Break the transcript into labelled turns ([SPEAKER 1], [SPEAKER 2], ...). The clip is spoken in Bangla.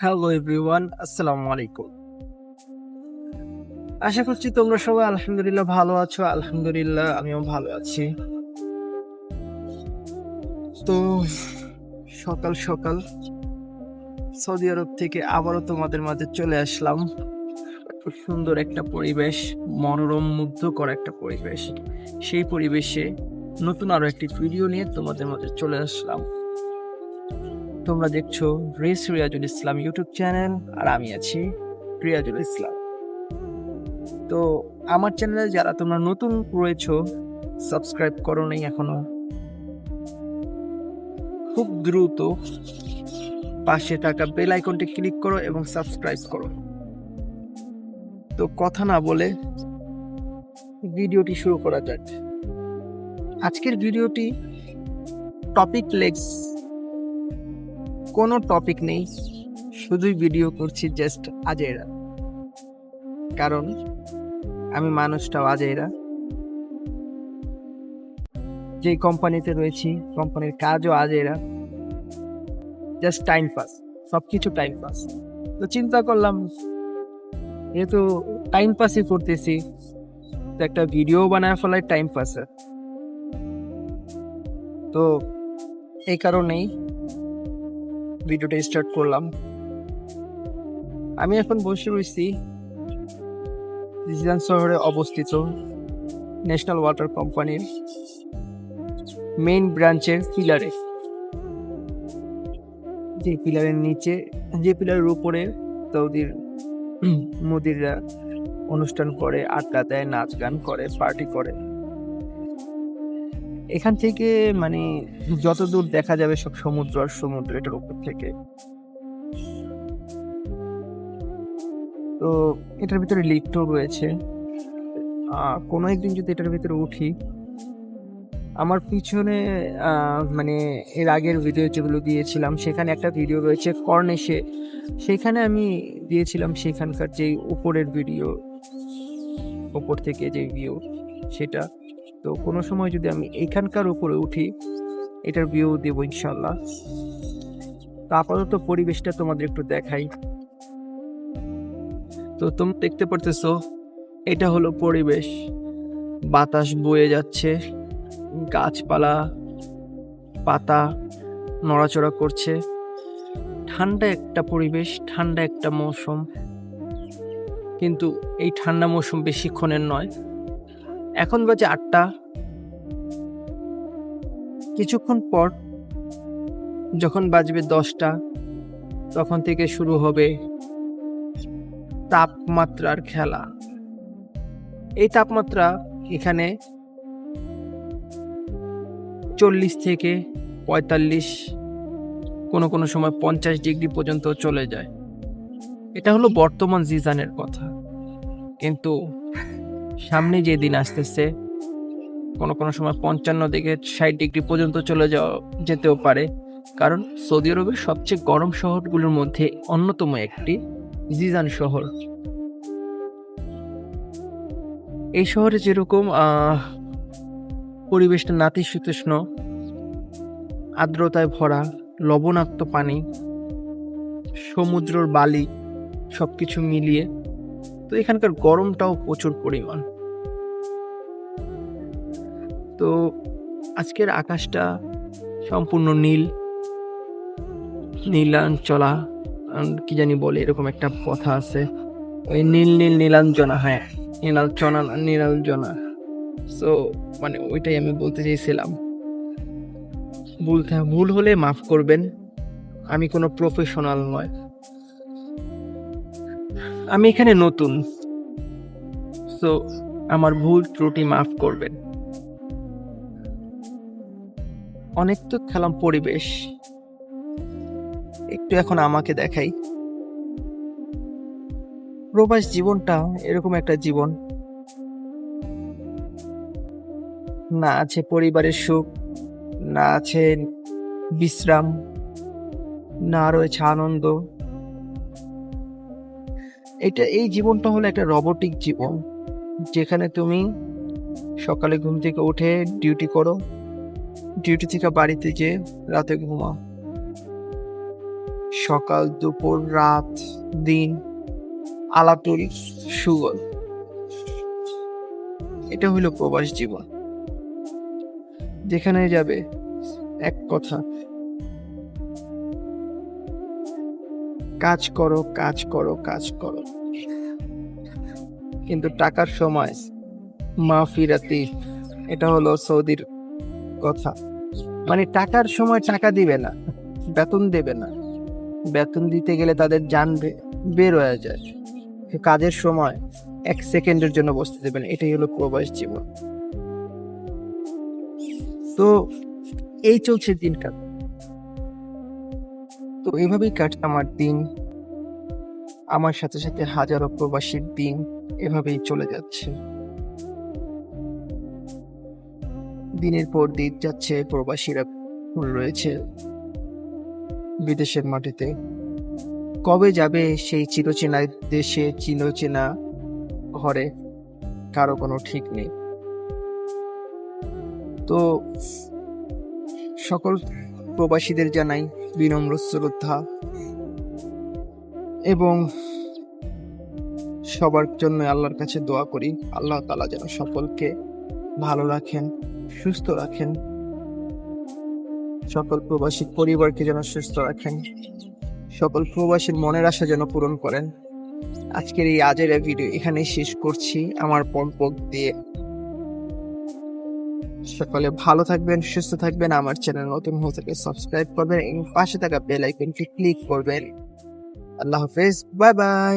[SPEAKER 1] হ্যালো এভরিওয়ান, আসসালামু আলাইকুম। আশা করছি তোমরা সবাই আলহামদুলিল্লাহ ভালো আছো। আলহামদুলিল্লাহ আমিও ভালো আছি। তো সকাল সকাল সৌদি আরব থেকে আবারও তোমাদের মাঝে চলে আসলাম। খুব সুন্দর একটা পরিবেশ, মনোরম মুগ্ধকর একটা পরিবেশ। সেই পরিবেশে নতুন আরো একটি ভিডিও নিয়ে তোমাদের মাঝে চলে আসলাম। তোমরা দেখছো রিয়াজুল ইসলাম ইউটিউব চ্যানেল, আর আমি আছি রিয়াজুল ইসলাম। তো আমার চ্যানেলে যারা তোমরা নতুন রয়েছো, সাবস্ক্রাইব করো নাই এখনো, খুব দ্রুত পাশে থাকা বেল আইকনটি ক্লিক করো এবং সাবস্ক্রাইব করো। তো কথা না বলে ভিডিওটি শুরু করা যাক। আজকের ভিডিওটি টপিক লেস, কোনো টপিক নেই, শুধুই ভিডিও করছি জাস্ট আজেরা। কারণ আমি মানুষটাও আজেরা। যে কোম্পানিতে রয়েছি, কোম্পানির কাজও আজেরা, জাস্ট টাইম পাস, সবকিছু টাইম পাস। তো চিন্তা করলাম যেহেতু টাইম পাসই করতেছি, তো একটা ভিডিও বানায় ফেলাই টাইম পাসে। তো এই কারণেই ভিডিওটা স্টার্ট করলাম। আমি এখন বসে রয়েছি জিজান শহরে অবস্থিত ন্যাশনাল ওয়াটার কোম্পানির মেইন ব্রাঞ্চের পিলারে। যে পিলারের নিচে, যে পিলারের উপরে সৌদির মুদিররা অনুষ্ঠান করে, আড্ডা দেয়, নাচ গান করে, পার্টি করে। এখান থেকে মানে যতদূর দেখা যাবে সব সমুদ্র আর সমুদ্র, এটার উপর থেকে। তো এটার ভিতরে লিফটও রয়েছে। কোনো একদিন যদি এটার ভিতরে উঠি, আমার পিছনে মানে এর আগের ভিডিও যেগুলো দিয়েছিলাম সেখানে একটা ভিডিও রয়েছে কর্নেশে, সেখানে আমি দিয়েছিলাম সেখানকার যে উপরের ভিডিও, উপর থেকে যে ভিউ সেটা। তো কোনো সময় যদি আমি এখানকার উপরে উঠি, এটার ভিউ দেবো ইনশাল্লাহ। তো আপাতত পরিবেশটা তোমাদের একটু দেখাই। তো তোমরা দেখতে পারতেছো এটা হলো পরিবেশ। বাতাস বয়ে যাচ্ছে, গাছপালা পাতা নড়াচড়া করছে, ঠান্ডা একটা পরিবেশ, ঠান্ডা একটা মৌসুম। কিন্তু এই ঠান্ডা মৌসুম বেশিক্ষণের নয়। এখন বাজে 8টা, কিছুক্ষণ পর যখন বাজবে 10টা, তখন থেকে শুরু হবে তাপমাত্রার খেলা। এই তাপমাত্রা এখানে 40 থেকে 45, কোনো কোনো সময় 50 ডিগ্রি পর্যন্ত চলে যায়। এটা হলো বর্তমান সিজনের কথা, কিন্তু সামনে যে দিন আসতেছে কোনো কোনো সময় 55 থেকে 60 ডিগ্রি পর্যন্ত চলে যেতেও পারে। কারণ সৌদি আরবের সবচেয়ে গরম শহরগুলোর মধ্যে অন্যতম একটি জিজান শহর। এই শহরে যেরকম পরিবেশটা নাতিশীতোষ্ণ, আর্দ্রতায় ভরা, লবণাক্ত পানি, সমুদ্রের বালি, সবকিছু মিলিয়ে তো এখানকার গরমটাও প্রচুর পরিমাণ। তো আজকের আকাশটা সম্পূর্ণ নীলাঞ্চলা, কি জানি বলে, এরকম একটা কথা আছে, ওই নীল নীল নীলাঞ্জনা। হ্যাঁ, নীলাঞ্জনা না নীলাঞ্জনা। সো মানে ওইটাই আমি বলতে চাইছিলাম। ভুল হলে মাফ করবেন, আমি কোনো প্রফেশনাল নয়, আমি এখানে নতুন। সো আমার ভুল ত্রুটি মাফ করবেন। অনেক তো খেলাম পরিবেশ, একটু এখন আমাকে দেখাই। প্রবাস জীবনটা এরকম একটা জীবন, না আছে পরিবারের সুখ, না আছে বিশ্রাম, না রয়েছে আনন্দ। এই জীবনটা হলো একটা রোবটিক জীবন, যেখানে তুমি সকালে ঘুম থেকে উঠে ডিউটি করো, ডিউটি থেকে বাড়িতে যেয়ে রাতে ঘুমাও, সকাল, দুপুর, রাত, দিন, আলাতুল সুগল। এটা হইল প্রবাস জীবন। যেখানে যাবে এক কথা, কাজ করো, কাজ করো, কাজ করো, কিন্তু টাকার সময় মা ফিরাতি। এটা হলো সৌদির কথা। মানে টাকার সময় টাকা দিবে না, বেতন দেবে না। বেতন দিতে গেলে তাদের জান বের হয়ে যায়। কাজের সময় 1 সেকেন্ডের জন্য বসতে দেবে না। এটাই হলো প্রবাস জীবন। তো এই চলছে দিনকাল। তো এইভাবেই কাটছে আমার দিন। আমার সাথে সাথে হাজারো প্রবাসীর দিন এভাবেই চলে যাচ্ছে। দিনের পর দিন যাচ্ছে, প্রবাসীরা রয়েছে বিদেশের মাটিতে। কবে যাবে সেই চিরচেনা দেশে, চিরচেনা ঘরে, কারো কোনো ঠিক নেই। তো সকল প্রবাসীদের জানাই বিনম্র শ্রদ্ধা এবং সবার জন্য আল্লাহর কাছে দোয়া করি, আল্লাহ তাআলা যেন সকলকে ভালো রাখেন, সুস্থ রাখেন, সকল প্রবাসী পরিবারকে যেন সুস্থ রাখেন, সকল প্রবাসীর মনের আশা যেন পূরণ করেন। আজকের এই আজের ভিডিও এখানেই শেষ করছি আমার পক দিয়ে। সকলে ভালো থাকবেন, সুস্থ থাকবেন। আমার চ্যানেল নতুন হয়ে থাকলে সাবস্ক্রাইব করবেন এবং পাশে থাকা বেল আইকনটি ক্লিক করবেন। আল্লাহ হাফেজ, বাই বাই।